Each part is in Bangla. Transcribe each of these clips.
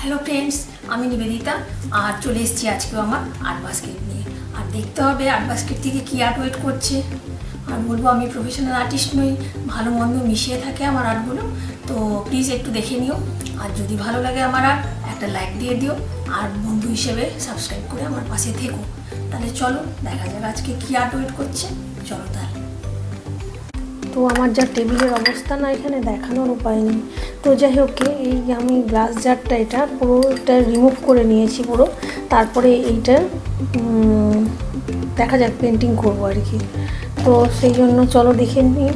হ্যালো ফ্রেন্ডস, আমি নিবেদিতা আর চলে এসেছি আজকেও আমার আর্ট বাস্কেট নিয়ে। আর দেখতে হবে আর্ট বাস্কেট থেকে কী আর্ট ওয়েট করছে। আর বলবো আমি প্রফেশনাল আর্টিস্ট নই, ভালো মন্দ মিশিয়ে থাকে আমার আর্টগুলো। তো প্লিজ একটু দেখে নিও, আর যদি ভালো লাগে আমার আর্ট একটা লাইক দিয়ে দিও, আর বন্ধু হিসেবে সাবস্ক্রাইব করে আমার পাশে থেকো। তাহলে চলো দেখা যাক আজকে কী আর্ট ওয়েট করছে। চলো তাহলে। তো আমার যা টেবিলের অবস্থা না এখানে দেখানোর উপায় নেই। তো যাই হোক, এই আমি গ্লাস জারটা এটা পুরোটা রিমুভ করে নিয়েছি পুরো। তারপরে এইটা দেখা যাক পেন্টিং করবো আর কি। তো সেই জন্য চলো দেখে নিই।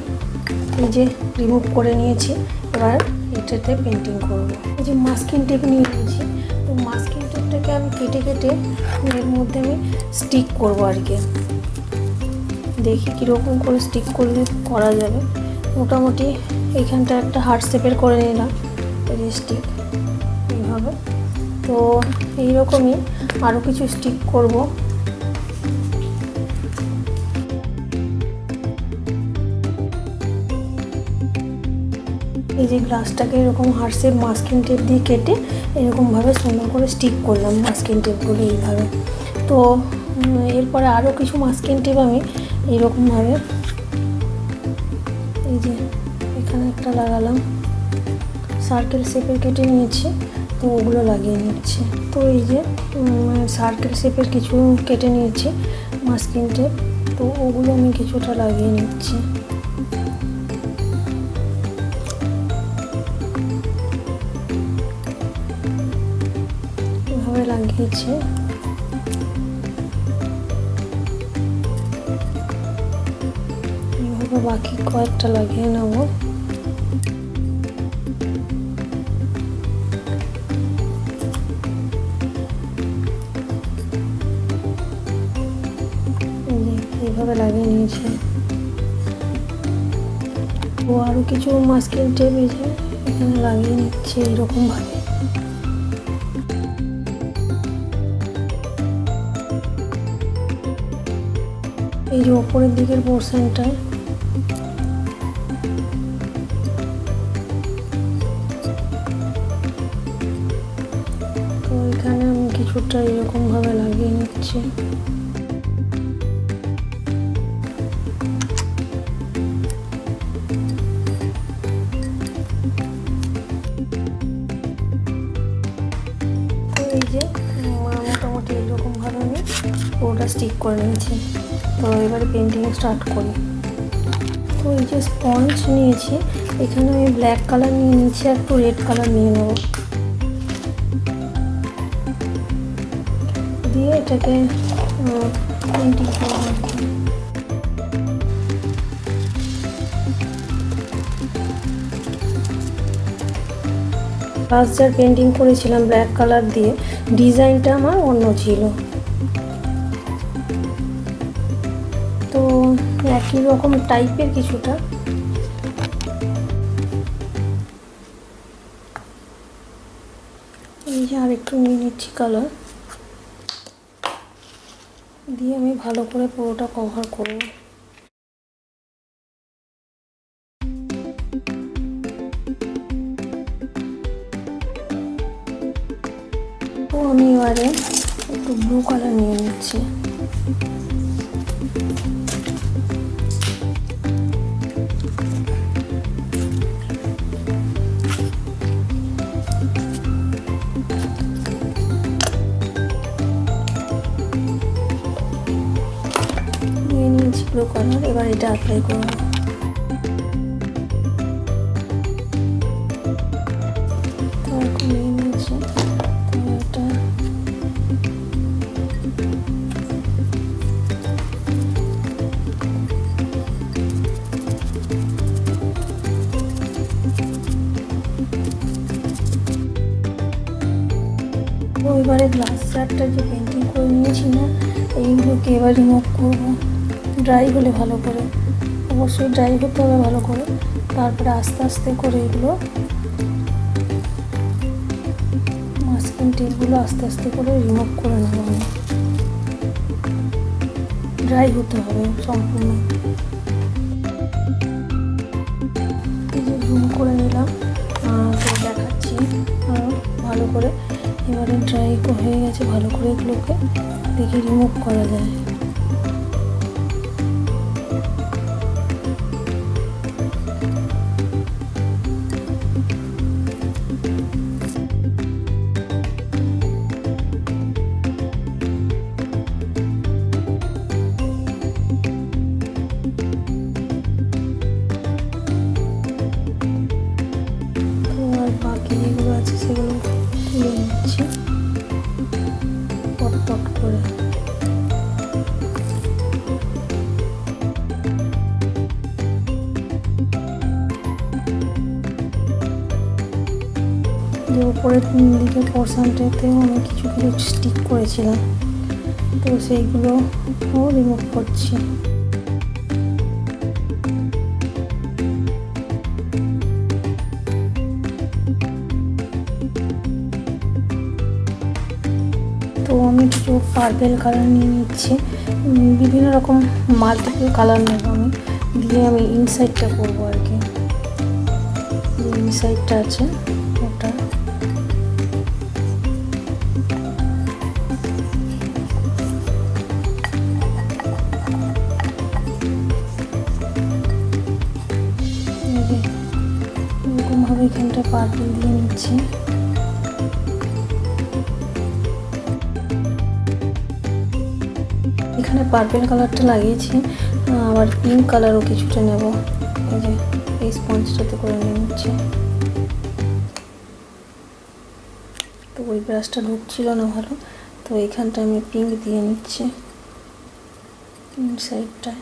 এই যে রিমুভ করে নিয়েছি, এবার এটাতে পেন্টিং করব। এই যে মাস্কিং টেপ নিয়ে নিয়েছি। তো মাস্কিং টেপটাকে আমি কেটে কেটে এর মধ্যে আমি স্টিক করবো আর কি। দেখি কীরকম করে স্টিক করলে করা যাবে। মোটামুটি এইখানটা একটা হার্ট শেপের করে নিলাম এই যে স্টিক এইভাবে। তো এইরকমই আরও কিছু স্টিক করব। এই যে গ্লাসটাকে এরকম হার্ট শেপ মাস্কিং টেপ দিয়ে কেটে এরকমভাবে সুন্দর করে স্টিক করলাম মাস্কিং টেপগুলো এইভাবে। তো এরপরে আরও কিছু মাস্কিং টেপ আমি এইরকমভাবে এই যে এখানে একটা লাগালাম, সার্কেল শেপের কেটে নিয়েছি। তো ওগুলো লাগিয়ে নিচ্ছি। তো এই যে সার্কেল শেপের কিছু কেটে নিয়েছি মাস্কিং টেপ, তো ওগুলো আমি কিছুটা লাগিয়ে নিচ্ছি। এভাবে লাগিয়েছি। বাকি কয়েকটা লাগিয়ে নেব। এইভাবে লাগিয়ে নিয়েছি। ও আরো কিছু মাস্কিং টেপ এখানে লাগিয়ে নিচ্ছে এরকম ভাবে। এই যে ওপরের দিকের পোর্শনটায় এখানে আমি কিছুটা এরকম ভাবে লাগিয়ে নিচ্ছি। তো এই যে মোটামুটি এরকম ভাবে আমি পুরোটা স্টিক করে নিয়েছি। তো এবারে পেন্টিং স্টার্ট করি। তো এই যে স্পঞ্জ নিয়েছি, এখানে আমি ব্ল্যাক কালার নিয়ে নিয়েছি আর একটু রেড কালার নিয়ে নেব। দিয়ে এটাকে পেন্টিং করব। ফার্স্ট যার পেন্টিং করেছিলাম ব্ল্যাক কালার দিয়ে, ডিজাইনটা আমার অন্য ছিল। তো একই রকম টাইপের কিছুটা। এই যে আরেকটু নিয়ে নিচ্ছি কালার, দিয়ে আমি ভালো করে পুরোটা কভার করব। তো আমি এবারে একটু ব্লু কালার নিয়ে নিচ্ছি। ব্লু কালার, এবার এটা অ্যাপ্লাই করব। তো এখন নিয়ে নিয়েছি। তো এটা এবারে গ্লাস জারটা যে পেন্টিং করে নিয়েছি না, এইগুলোকে এবার রিমুভ করবো। ড্রাই হলে ভালো করে, অবশ্যই ড্রাই হতে হবে ভালো করে। তারপরে আস্তে আস্তে করে এগুলো মাস্কিং টেপগুলো আস্তে আস্তে করে রিমুভ করে নেব। ড্রাই হতে হবে সম্পূর্ণ। এই যে রিমুভ করে নিলাম। তো দেখাচ্ছি ভালো করে এবারে ড্রাই হয়ে গেছে ভালো করে, এগুলোকে দেখে রিমুভ করা যায়। বাকি যেগুলো আছে সেগুলো তুলে নিচ্ছি পট করে। যে উপরের দিকে পোর্শনটাতেও আমি কিছু স্টিক করেছিলাম, তো সেইগুলো রিমুভ করছি। তো আমি কিছু পার্পেল কালার নিয়ে নিচ্ছি, বিভিন্ন রকম মাল্টিপল কালার নেব আমি, দিয়ে আমি ইনসাইডটা করবো আর কি। যে ইনসাইডটা আছে ওটা এরকমভাবে এখানটা পার্পেল দিয়ে নিচ্ছি। এখানে পার্পেল কালারটা লাগিয়েছি, আবার পিঙ্ক কালারও কিছুটা নেব। এই যে এই স্পঞ্জটাতে করে নিয়ে নিচ্ছি। তো ওই ব্রাশটা ঢুকছিল না ভালো, তো এইখানটা আমি পিঙ্ক দিয়ে নিচ্ছি সাইডটায়।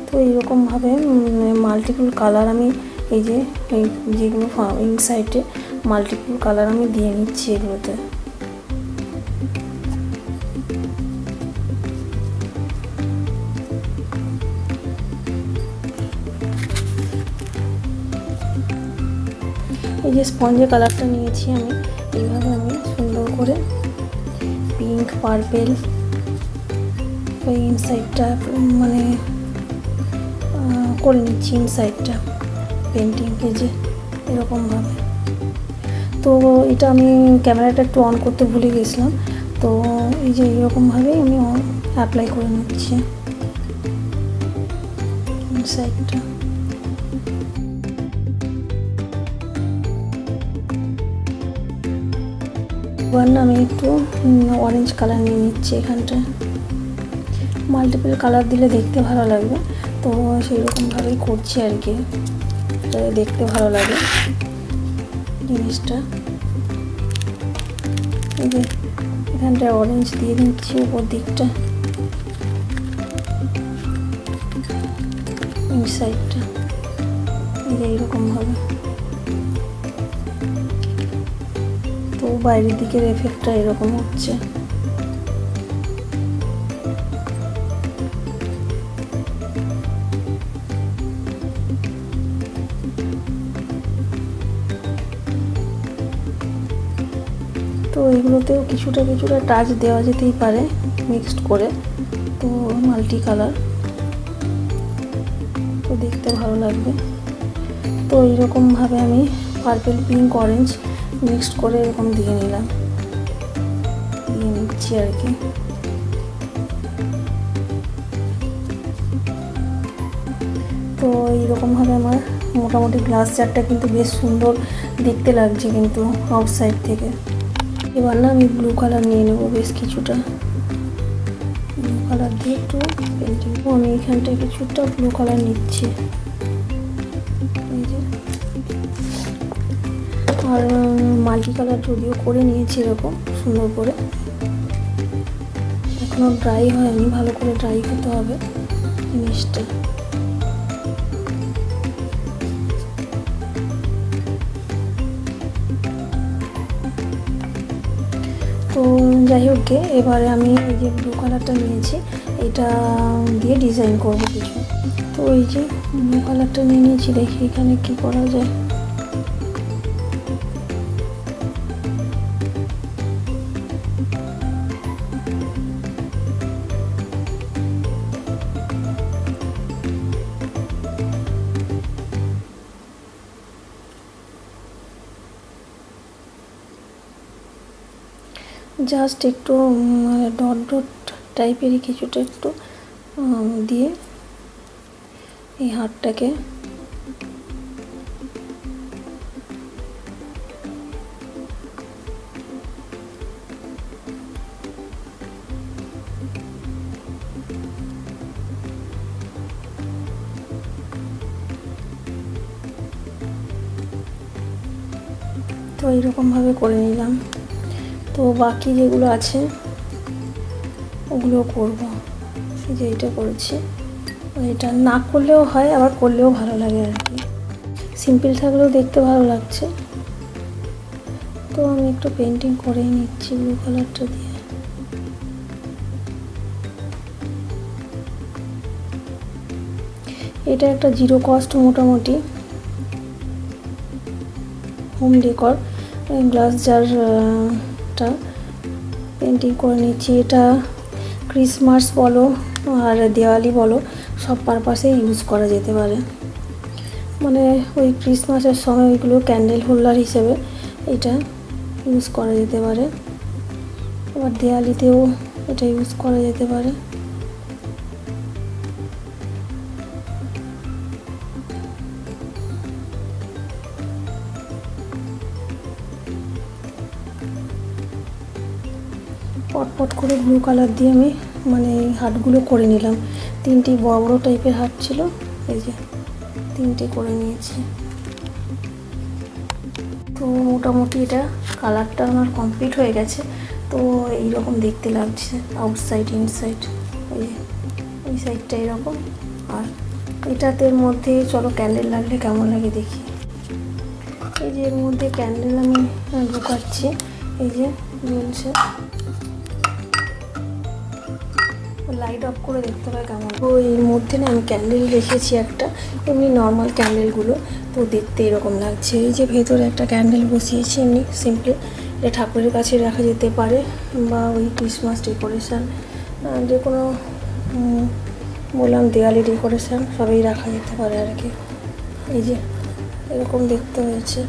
তো এইরকমভাবে মাল্টিপল কালার আমি এই যে যেগুলো ইনসাইডে মাল্টিপল কালার আমি দিয়ে নিচ্ছি এগুলোতে। এই যে স্পঞ্জের কালারটা নিয়েছি আমি, এইভাবে আমি সুন্দর করে পিঙ্ক পার্পেল ওই ইনসাইডটা মানে করে নিচ্ছি, ইনসাইডটা পেন্টিং এই যে এরকমভাবে। তো এটা আমি ক্যামেরাটা একটু অন করতে ভুলে গেছিলাম, তো এই যে এরকমভাবেই আমি অ্যাপ্লাই করে নিচ্ছি ইনসাইডটা। এবার না আমি একটু অরেঞ্জ কালার নিয়ে নিচ্ছি এখানটা। মাল্টিপল কালার দিলে দেখতে ভালো লাগবে, তো সেই রকমভাবেই করছি আর কি, দেখতে ভালো লাগে জিনিসটা। এই যে এখানটায় অরেঞ্জ দিয়ে দিচ্ছি উপর দিকটা, এই সাইডটা এই যে এইরকমভাবে। তো বাইরের দিকের এফেক্টটা এরকম হচ্ছে। তো এগুলোতেও কিছুটা টাচ দেওয়া যেতেই পারে মিক্সড করে, তো মাল্টি কালার, তো দেখতে ভালো লাগবে। তো এইরকমভাবে আমি পার্পেল পিঙ্ক অরেঞ্জ মিক্সড করে এরকম দিয়ে নিচ্ছি আর কি। তো এইরকমভাবে আমার মোটামুটি গ্লাস জারটা কিন্তু বেশ সুন্দর দেখতে লাগছে কিন্তু আউটসাইড থেকে। এবার না আমি ব্লু কালার নিয়ে নেবো বেশ কিছুটা, ব্লু কালার দিয়ে একটু পেন্টিং। আমি এখানটায় কিছুটা ব্লু কালার নিচ্ছি এই যে। আর মাল্টি কালার যদিও করে নিয়েছি এরকম সুন্দর করে, এখনও ড্রাই হয়নি, ভালো করে ড্রাই হতে হবে জিনিসটা। তো যাই হোক গে, এবারে আমি এই যে ব্লু কালারটা নিয়েছি এটা দিয়ে ডিজাইন করবো কিছু। তো এই যে ব্লু কালারটা নিয়ে নিয়েছি, দেখি এখানে কি করা যায়। জাস্ট একটু ডট ডট টাইপেরই কিছুটা একটু দিয়ে এই হারটাকে তো এইরকমভাবে করে নিলাম। তো বাকি যেগুলো আছে ওগুলো করব। এই যে এটা করেছি, এটা না করলেও হয়, আবার করলেও ভালো লাগে আর কি। সিম্পল থাকলেও দেখতে ভালো লাগছে। তো আমি একটু পেন্টিং করেই নিচ্ছি ব্লু কালারটা দিয়ে। এটা একটা জিরো কস্ট মোটামুটি হোম ডেকর গ্লাস জারটা পেন্টিং করে নিচ্ছি। এটা ক্রিসমাস বলো আর দিওয়ালি বলো সব পারপাসে ইউজ করা যেতে পারে। মানে ওই ক্রিসমাসের সময় ওইগুলো ক্যান্ডেল হোল্ডার হিসেবে এটা ইউজ করা যেতে পারে, আবার দিওয়ালিতেও এটা ইউজ করা যেতে পারে। পটপট করে ব্লু কালার দিয়ে আমি মানে হাটগুলো করে নিলাম। 3টি বড় বড় টাইপের হাট ছিল, এই যে 3টে করে নিয়েছি। তো মোটামুটি এটা কালারটা আমার কমপ্লিট হয়ে গেছে। তো এইরকম দেখতে লাগছে আউটসাইড ইনসাইড, এই সাইডটা এরকম। আর এটাতে এর মধ্যে চলো ক্যান্ডেল লাগলে কেমন লাগে দেখি। এই যে এর মধ্যে ক্যান্ডেল আমি ঢোকাচ্ছি, এই যে জ্বলছে, লাইট অফ করে দেখতে পাই কেমন। তো এর মধ্যে না আমি ক্যান্ডেল রেখেছি একটা, এমনি নর্মাল ক্যান্ডেলগুলো, তো দেখতে এরকম লাগছে। এই যে ভেতরে একটা ক্যান্ডেল বসিয়েছি এমনি সিম্পল, এটা ঠাকুরের কাছে রাখা যেতে পারে, বা ওই ক্রিসমাস ডেকোরেশান যে কোনো বললাম দিওয়ালি ডেকোরেশান সবই রাখা যেতে পারে আর কি। এই যে এরকম দেখতে হয়েছে।